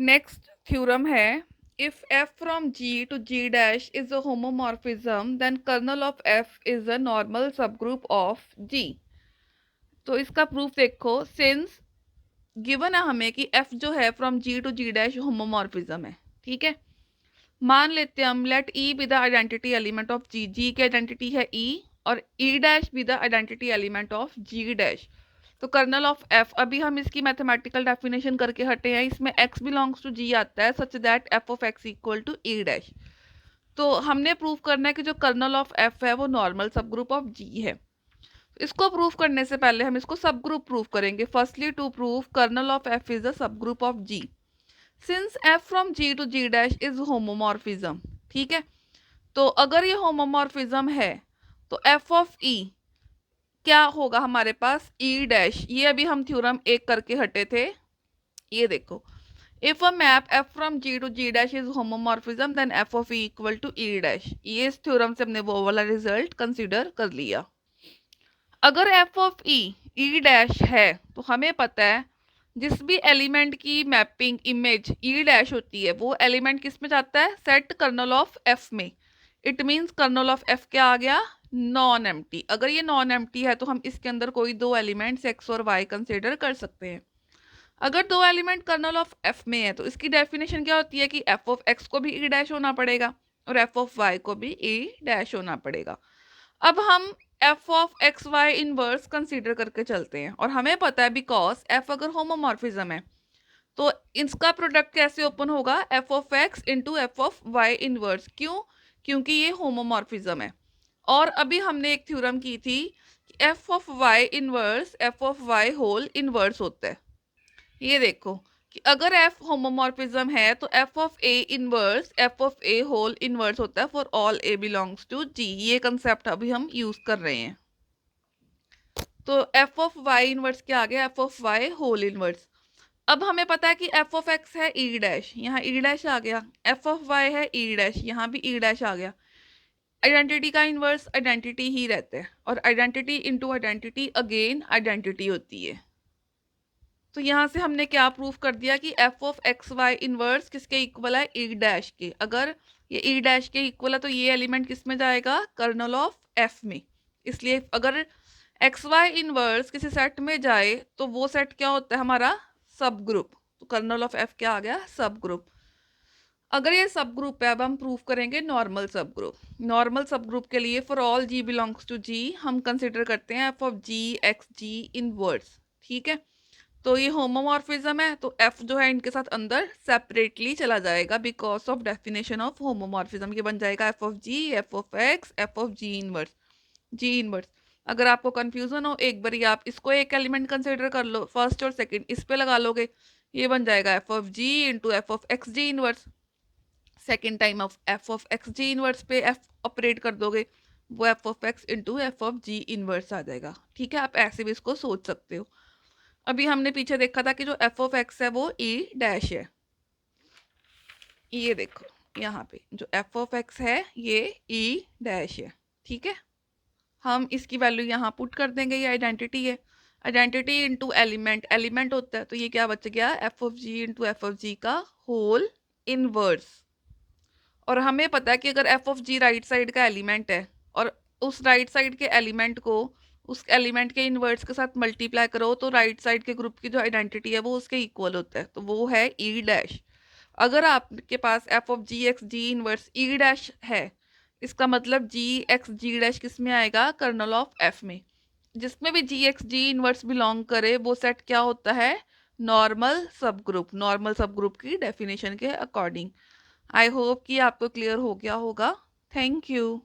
Next theorem है, if f from g to g dash is a homomorphism then kernel of f is a normal subgroup of g। तो इसका proof देखो, since given है हमें कि f जो है from g to g dash homomorphism है, ठीक है। मान लेते हैं हम, let e be the identity element of g, g की आइडेंटिटी है e और e dash be the identity element of g dash. तो कर्नल ऑफ f, अभी हम इसकी मैथमेटिकल डेफिनेशन करके हटे हैं, इसमें x बिलोंग्स टू g आता है such that f of x equal to e dash. तो हमने प्रूव करना है कि जो कर्नल ऑफ f है वो नॉर्मल सब ग्रुप ऑफ g है। इसको प्रूव करने से पहले हम इसको सब ग्रुप प्रूव करेंगे। Firstly to prove colonel of f is a सब group of g since f from g to g dash is homomorphism, ठीक है। तो अगर ये होमोमॉर्फिज्म है तो f ऑफ e क्या होगा हमारे पास, e डैश। ये अभी हम थ्योरम एक करके हटे थे, ये देखो, if a map f from g to g dash is homomorphism then f of e equal to e dash. ये इस थ्योरम से हमने वो वाला रिजल्ट कंसीडर कर लिया। अगर f of e e dash है तो हमें पता है जिस भी एलिमेंट की मैपिंग इमेज e डैश होती है वो एलिमेंट किस में जाता है, सेट कर्नल ऑफ f में। It means kernel of f क्या आ गया, नॉन एम्प्टी। अगर ये नॉन एम्प्टी है तो हम इसके अंदर कोई दो एलिमेंट्स x और y कंसीडर कर सकते हैं। अगर दो एलिमेंट कर्नल ऑफ f में है तो इसकी डेफिनेशन क्या होती है कि f ऑफ x को भी e डैश होना पड़ेगा और f ऑफ y को भी e डैश होना पड़ेगा। अब हम f of x y inverse consider करके चलते हैं और हमें पता है बिकॉज f अगर होमोमॉर्फिज्म है तो इसका प्रोडक्ट कैसे ओपन होगा, f of x into F of y inverse. क्यों, क्योंकि ये होमोमॉर्फिज्म है। और अभी हमने एक थ्योरम की थी कि f of y inverse f of y whole inverse होता है। ये देखो कि अगर f होमोमॉर्फिज्म है तो f of a inverse f of a whole inverse होता है for all a belongs to g। ये कंसेप्ट अभी हम यूज कर रहे हैं। तो f ऑफ y इनवर्स क्या आ गया, f of y whole inverse. अब हमें पता है कि f ऑफ x है e डैश, यहाँ e डैश आ गया। f ऑफ y है e डैश, यहाँ भी e डैश आ गया। आइडेंटिटी का इनवर्स आइडेंटिटी ही रहता है और identity into identity again identity होती है। तो यहाँ से हमने क्या प्रूफ कर दिया कि f of x y inverse किसके इक्वल है, e डैश के। अगर ये e डैश के इक्वल है तो ये एलिमेंट किस में जाएगा, कर्नल ऑफ f में। इसलिए अगर एक्स वाई इनवर्स किसी सेट में जाए तो वो सेट क्या होता है हमारा, सब ग्रुप। तो कर्नल ऑफ f क्या आ गया, सब ग्रुप। अगर ये सब ग्रुप है अब हम प्रूफ करेंगे नॉर्मल सब ग्रुप। नॉर्मल सब ग्रुप के लिए for all g belongs to g हम कंसिडर करते हैं f of g x g inverse, ठीक है। तो ये होमोमॉर्फिज्म है तो f जो है इनके साथ अंदर सेपरेटली चला जाएगा because of definition of homomorphism. ये बन जाएगा f of g f of x f of g inverse g inverse. अगर आपको कंफ्यूजन हो एक बारी आप इसको एक एलिमेंट कंसिडर कर लो, फर्स्ट और सेकंड इस पे लगा लोगे, ये बन जाएगा f of g into F of X G inverse. Second time of f of X G inverse पे f ऑपरेट कर दोगे, वो f of x into F of g inverse आ जाएगा, ठीक है। आप ऐसे भी इसको सोच सकते हो। अभी हमने पीछे देखा था कि जो f ऑफ x है वो e डैश है। ये देखो यहाँ पे जो f ऑफ x है ये e डैश है, ठीक है। हम इसकी वैल्यू यहाँ पुट कर देंगे, ये आइडेंटिटी है। आइडेंटिटी इंटू एलिमेंट, एलिमेंट होता है तो ये क्या बच गया, f of g into F of g का होल इनवर्स। और हमें पता है कि अगर f of g right side का एलिमेंट है और उस राइट साइड के एलिमेंट को उस एलिमेंट के इनवर्स के साथ मल्टीप्लाई करो तो राइट साइड के ग्रुप की जो आइडेंटिटी है वो उसके इक्वल होता है, तो वो है e डैश। अगर आपके पास f of g x G inverse e dash है इसका मतलब g एक्स जी डैश किस में आएगा, कर्नल ऑफ f में। जिसमें भी g x G inverse belong करे वो सेट क्या होता है, नॉर्मल सब ग्रुप। नॉर्मल सब ग्रुप की डेफिनेशन के अकॉर्डिंग। आई होप कि आपको क्लियर हो गया होगा। Thank you.